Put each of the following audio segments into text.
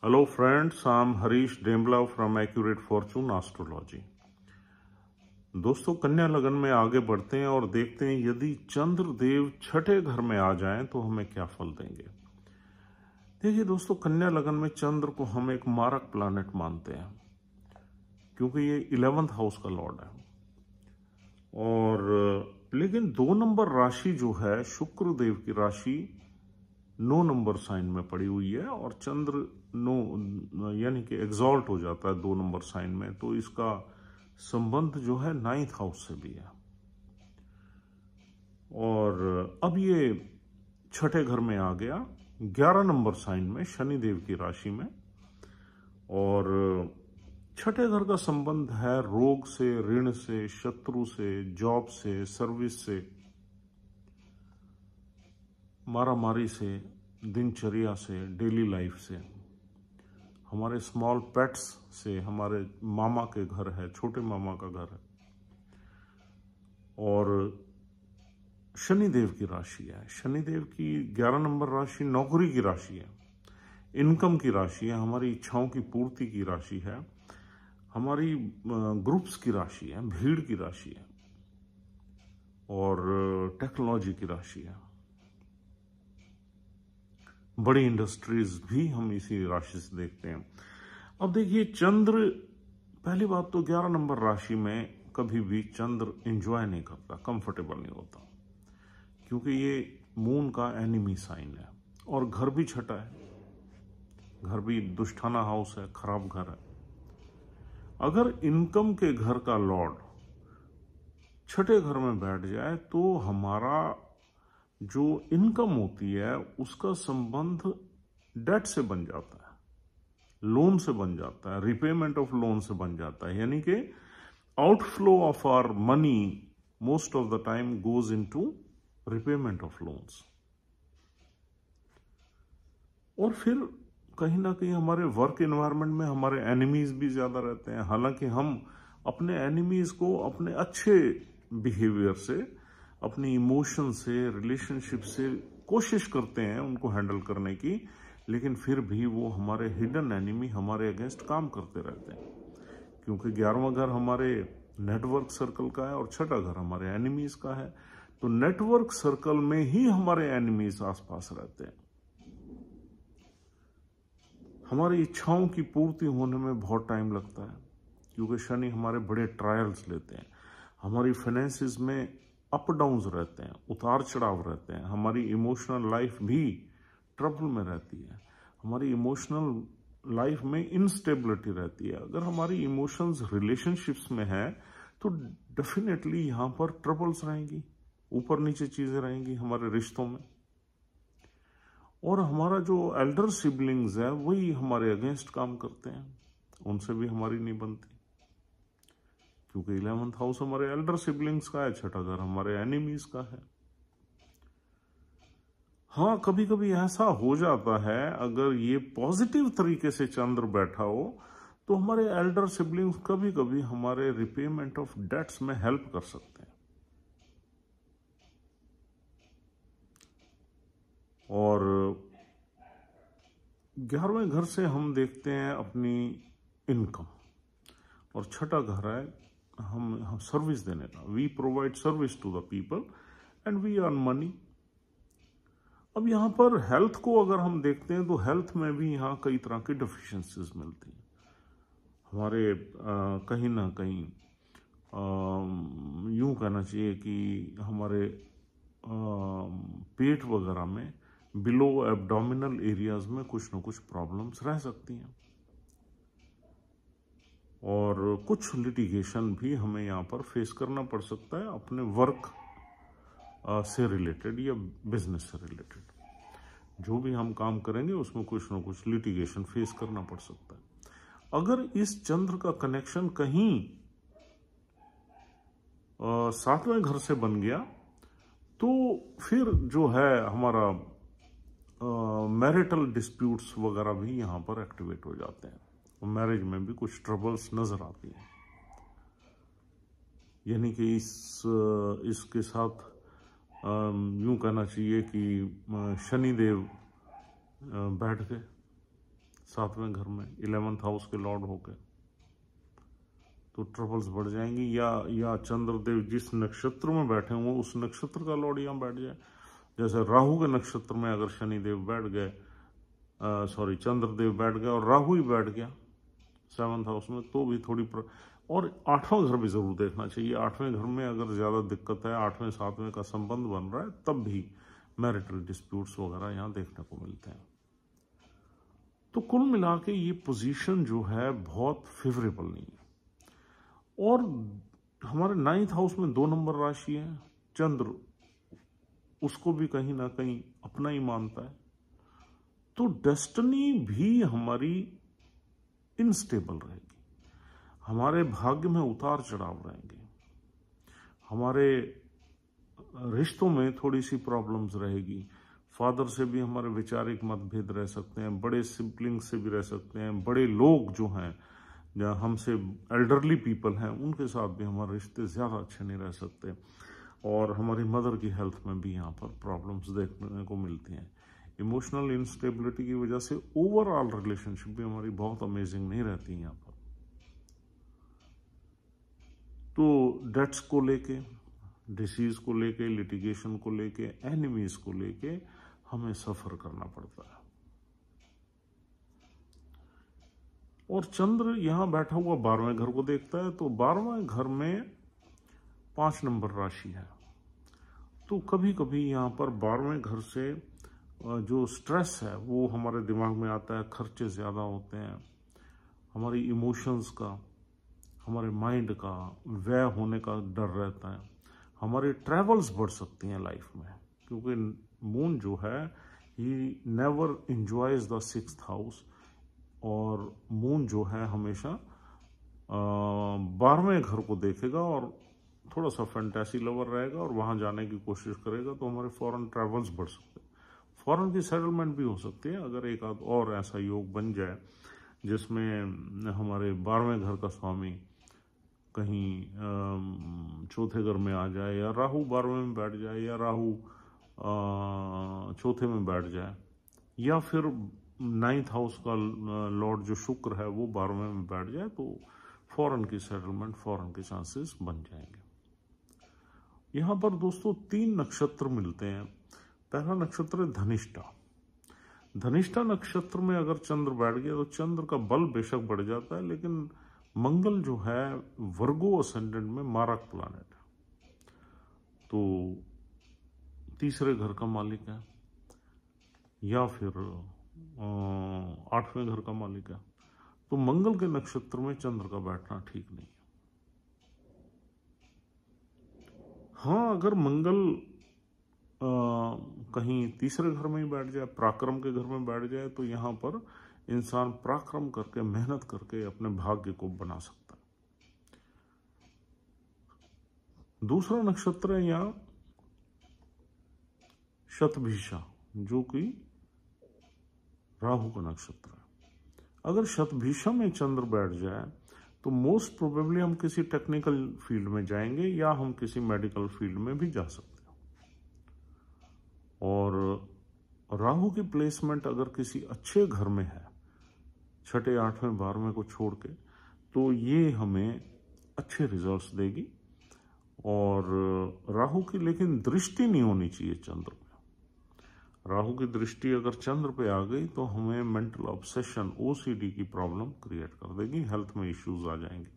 Hello friends, I'm Harish Dembla from Accurate Fortune Astrology। दोस्तों, कन्या लगन में आगे बढ़ते हैं और देखते हैं यदि चंद्रदेव छठे घर में आ जाएं तो हमें क्या फल देंगे। देखिए दोस्तों, कन्या लगन में चंद्र को हम एक मारक प्लैनेट मानते हैं क्योंकि ये 11th हाउस का लॉर्ड है। और लेकिन 2 नंबर राशि जो है शुक्र देव की राशि 9 नंबर साइन में पड़ी हुई है और चंद्र 9 यानी कि एग्जॉल्ट हो जाता है 2 नंबर साइन में, तो इसका संबंध जो है 9th हाउस से भी है। और अब ये छठे घर में आ गया 11 नंबर साइन में शनि देव की राशि में। और छठे घर का संबंध है रोग से, ऋण से, शत्रु से, जॉब से, सर्विस से, मारामारी से, दिनचर्या से, डेली लाइफ से, हमारे स्मॉल पेट्स से, हमारे मामा के घर है, छोटे मामा का घर है। और शनिदेव की राशि है, शनिदेव की 11 नंबर राशि नौकरी की राशि है, इनकम की राशि है, हमारी इच्छाओं की पूर्ति की राशि है, हमारी ग्रुप्स की राशि है, भीड़ की राशि है और टेक्नोलॉजी की राशि है। बड़ी इंडस्ट्रीज भी हम इसी राशि से देखते हैं। अब देखिए, चंद्र, पहली बात तो 11 नंबर राशि में कभी भी चंद्र एंजॉय नहीं करता, कंफर्टेबल नहीं होता, क्योंकि ये मून का एनिमी साइन है और घर भी छठा है, घर भी दुष्टाना हाउस है, खराब घर है। अगर इनकम के घर का लॉर्ड छठे घर में बैठ जाए तो हमारा जो इनकम होती है उसका संबंध डेट से बन जाता है, लोन से बन जाता है, रिपेमेंट ऑफ लोन से बन जाता है, यानी कि outflow of our money most of the time goes into repayment of loans. और फिर कहीं ना कहीं हमारे वर्क एनवायरनमेंट में हमारे एनिमीज भी ज्यादा रहते हैं। हालांकि हम अपने एनिमीज को अपने अच्छे बिहेवियर से, अपनी इमोशन से, रिलेशनशिप से कोशिश करते हैं उनको हैंडल करने की, लेकिन फिर भी वो हमारे हिडन एनिमी हमारे अगेंस्ट काम करते रहते हैं, क्योंकि 11वां घर हमारे नेटवर्क सर्कल का है और छठा घर हमारे एनिमीज का है। तो नेटवर्क सर्कल में ही हमारे एनिमीज आसपास रहते हैं। हमारी इच्छाओं की पूर्ति होने में बहुत टाइम लगता है, क्योंकि शनि हमारे बड़े ट्रायल्स लेते हैं। हमारी फाइनेंसिस में अप डाउन्स रहते हैं, उतार चढ़ाव रहते हैं। हमारी इमोशनल लाइफ भी ट्रबल में रहती है, हमारी इमोशनल लाइफ में इनस्टेबिलिटी रहती है। अगर हमारी इमोशंस रिलेशनशिप्स में है तो डेफिनेटली यहाँ पर ट्रबल्स रहेंगी, ऊपर नीचे चीजें रहेंगी हमारे रिश्तों में। और हमारा जो एल्डर सिबलिंग्स है वही हमारे अगेंस्ट काम करते हैं, उनसे भी हमारी नहीं बनती, क्योंकि 11th हाउस हमारे एल्डर सिबलिंग्स का है, छठा घर हमारे एनिमीज का है। हाँ, कभी कभी ऐसा हो जाता है, अगर ये पॉजिटिव तरीके से चंद्र बैठा हो तो हमारे एल्डर सिबलिंग्स कभी कभी हमारे रिपेमेंट ऑफ डेट्स में हेल्प कर सकते हैं। और 11वें घर से हम देखते हैं अपनी इनकम, और छठा घर है हम सर्विस देने का। We provide service to the people and we earn money. अब यहाँ पर हेल्थ को अगर हम देखते हैं तो हेल्थ में भी यहाँ कई तरह की डेफिशिएंसीज मिलती हैं हमारे। कहीं ना कहीं यूं कहना चाहिए कि हमारे पेट वगैरह में, बिलो एब्डोमिनल एरियाज में कुछ न कुछ प्रॉब्लम्स रह सकती हैं, और कुछ लिटिगेशन भी हमें यहाँ पर फेस करना पड़ सकता है अपने वर्क से रिलेटेड या बिजनेस से रिलेटेड। जो भी हम काम करेंगे उसमें कुछ न कुछ लिटिगेशन फेस करना पड़ सकता है। अगर इस चंद्र का कनेक्शन कहीं 7वें घर से बन गया तो फिर जो है हमारा मैरिटल डिस्प्यूट्स वगैरह भी यहाँ पर एक्टिवेट हो जाते हैं, मैरिज में भी कुछ ट्रबल्स नजर आती हैं। यानी कि इसके साथ यूं कहना चाहिए कि शनिदेव बैठ गए 7वें घर में 11th हाउस के लॉर्ड होकर, तो ट्रबल्स बढ़ जाएंगी। या चंद्रदेव जिस नक्षत्र में बैठे हों उस नक्षत्र का लॉर्ड यहाँ बैठ जाए, जैसे राहु के नक्षत्र में अगर शनिदेव बैठ गए, चंद्रदेव बैठ गए और राहु ही बैठ गया 7th हाउस में, तो भी थोड़ी और 8वां घर भी जरूर देखना चाहिए। 8वें घर में अगर ज्यादा दिक्कत है, 8वें 7वें का संबंध बन रहा है, तब भी मैरिटल डिस्प्यूट्स वगैरह यहाँ देखने को मिलते हैं। तो कुल मिला के ये पोजीशन जो है बहुत फेवरेबल नहीं है। और हमारे 9th हाउस में 2 नंबर राशि है, चंद्र उसको भी कहीं ना कहीं अपना ही मानता है, तो डेस्टिनी भी हमारी इनस्टेबल रहेगी, हमारे भाग्य में उतार चढ़ाव रहेंगे, हमारे रिश्तों में थोड़ी सी प्रॉब्लम्स रहेगी, फादर से भी हमारे वैचारिक मतभेद रह सकते हैं, बड़े सिबलिंग से भी रह सकते हैं, बड़े लोग जो हैं जहाँ हमसे एल्डरली पीपल हैं उनके साथ भी हमारे रिश्ते ज़्यादा अच्छे नहीं रह सकते, और हमारी मदर की हेल्थ में भी यहाँ पर प्रॉब्लम्स देखने को मिलती हैं। इमोशनल इंस्टेबिलिटी की वजह से ओवरऑल रिलेशनशिप भी हमारी बहुत अमेजिंग नहीं रहती यहाँ पर। तो डेट्स को लेके, डिसीज को लेके, लिटिगेशन को लेके, एनिमीज को लेके हमें सफर करना पड़ता है। और चंद्र यहां बैठा हुआ 12वें घर को देखता है, तो 12वें घर में 5 नंबर राशि है, तो कभी कभी यहाँ पर 12वें घर से जो स्ट्रेस है वो हमारे दिमाग में आता है, खर्चे ज़्यादा होते हैं, हमारी इमोशंस का, हमारे माइंड का व्यय होने का डर रहता है, हमारी ट्रैवल्स बढ़ सकती हैं लाइफ में, क्योंकि मून जो है he never enjoys the 6th house, और मून जो है हमेशा 12वें घर को देखेगा और थोड़ा सा फैंटेसी लवर रहेगा और वहां जाने की कोशिश करेगा, तो हमारे फॉरेन ट्रैवल्स बढ़ सकते हैं, फॉरेन की सेटलमेंट भी हो सकती है अगर एक आध और ऐसा योग बन जाए जिसमें हमारे 12वें घर का स्वामी कहीं चौथे घर में आ जाए, या राहु 12वें में बैठ जाए, या राहु चौथे में बैठ जाए, या फिर 9th हाउस का लॉर्ड जो शुक्र है वो 12वें में बैठ जाए, तो फॉरेन की सेटलमेंट, फॉरेन के चांसेस बन जाएंगे। यहाँ पर दोस्तों 3 नक्षत्र मिलते हैं। पहला नक्षत्र है धनिष्ठा। धनिष्ठा नक्षत्र में अगर चंद्र बैठ गया तो चंद्र का बल बेशक बढ़ जाता है, लेकिन मंगल जो है वर्गो असेंडेंट में मारक प्लैनेट है, तो तीसरे घर का मालिक है या फिर 8वें घर का मालिक है, तो मंगल के नक्षत्र में चंद्र का बैठना ठीक नहीं है। हाँ, अगर मंगल कहीं तीसरे घर में ही बैठ जाए, पराक्रम के घर में बैठ जाए, तो यहाँ पर इंसान पराक्रम करके, मेहनत करके अपने भाग्य को बना सकता है। दूसरा नक्षत्र है यहाँ शतभिषा, जो कि राहु का नक्षत्र है। अगर शतभिषा में चंद्र बैठ जाए तो मोस्ट प्रोबेबली हम किसी टेक्निकल फील्ड में जाएंगे या हम किसी मेडिकल फील्ड में भी जा सकते हैं। और राहु की प्लेसमेंट अगर किसी अच्छे घर में है, 6ठे, 8वें, 12वें को छोड़ के, तो ये हमें अच्छे रिजल्ट्स देगी। और राहु की लेकिन दृष्टि नहीं होनी चाहिए चंद्र पे। राहु की दृष्टि अगर चंद्र पे आ गई तो हमें मेंटल ऑब्सेशन, ओसीडी की प्रॉब्लम क्रिएट कर देगी, हेल्थ में इश्यूज आ जाएंगे।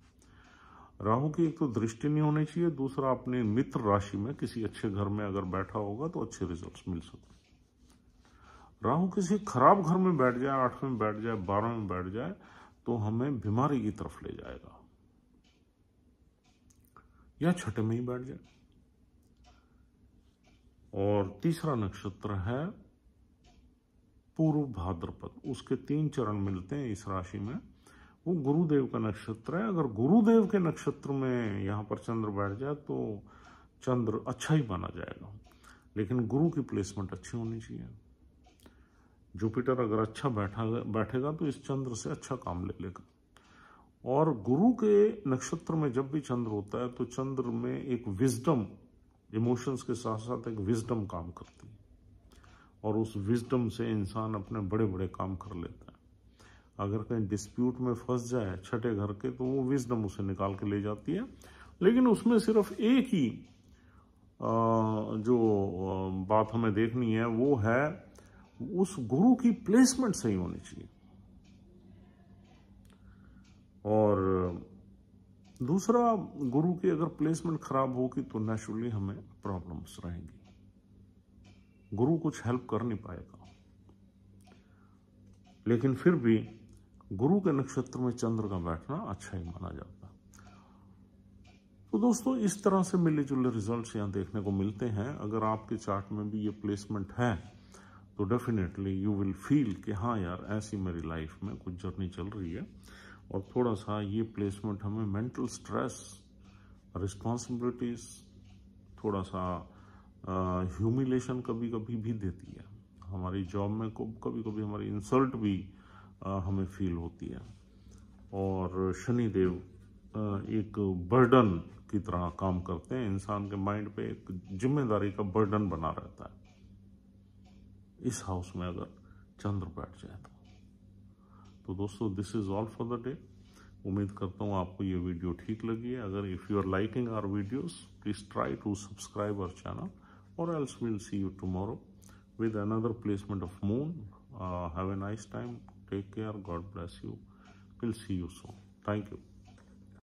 राहु की एक तो दृष्टि नहीं होनी चाहिए, दूसरा अपने मित्र राशि में किसी अच्छे घर में अगर बैठा होगा तो अच्छे रिजल्ट्स मिल सकते हैं। राहु किसी खराब घर में बैठ जाए, 8वें में बैठ जाए, 12वें में बैठ जाए, तो हमें बीमारी की तरफ ले जाएगा, या 6ठे में ही बैठ जाए। और तीसरा नक्षत्र है पूर्व भाद्रपद, उसके 3 चरण मिलते हैं इस राशि में, वो गुरुदेव का नक्षत्र है। अगर गुरुदेव के नक्षत्र में यहाँ पर चंद्र बैठ जाए तो चंद्र अच्छा ही माना जाएगा, लेकिन गुरु की प्लेसमेंट अच्छी होनी चाहिए। जुपिटर अगर अच्छा बैठेगा तो इस चंद्र से अच्छा काम ले लेगा। और गुरु के नक्षत्र में जब भी चंद्र होता है तो चंद्र में एक विजडम, इमोशंस के साथ साथ एक विजडम काम करती है, और उस विजडम से इंसान अपने बड़े बड़े काम कर लेता है। अगर कहीं डिस्प्यूट में फंस जाए छठे घर के, तो वो विजडम उसे निकाल के ले जाती है। लेकिन उसमें सिर्फ एक ही जो बात हमें देखनी है वो है उस गुरु की प्लेसमेंट सही होनी चाहिए। और दूसरा, गुरु की अगर प्लेसमेंट खराब होगी तो नेचुरली हमें प्रॉब्लम्स रहेंगी, गुरु कुछ हेल्प कर नहीं पाएगा। लेकिन फिर भी गुरु के नक्षत्र में चंद्र का बैठना अच्छा ही माना जाता है। तो दोस्तों, इस तरह से मिले जुले रिजल्ट्स यहाँ देखने को मिलते हैं। अगर आपके चार्ट में भी ये प्लेसमेंट है तो डेफिनेटली यू विल फील कि हाँ यार, ऐसी मेरी लाइफ में कुछ जर्नी चल रही है। और थोड़ा सा ये प्लेसमेंट हमें मेंटल स्ट्रेस, रिस्पॉन्सिबिलिटीज, थोड़ा सा ह्यूमिलेशन कभी कभी भी देती है। हमारी जॉब में कभी कभी हमारी इंसल्ट भी हमें फील होती है। और शनिदेव एक बर्डन की तरह काम करते हैं, इंसान के माइंड पे एक जिम्मेदारी का बर्डन बना रहता है इस हाउस में अगर चंद्र बैठ जाए तो दोस्तों, this is all for the day. उम्मीद करता हूँ आपको ये वीडियो ठीक लगी है। अगर if you are liking our videos, please try to subscribe our channel, और else we'll see you tomorrow with another placement of moon. Have a nice time. Take care. God bless you. We'll see you soon. Thank you.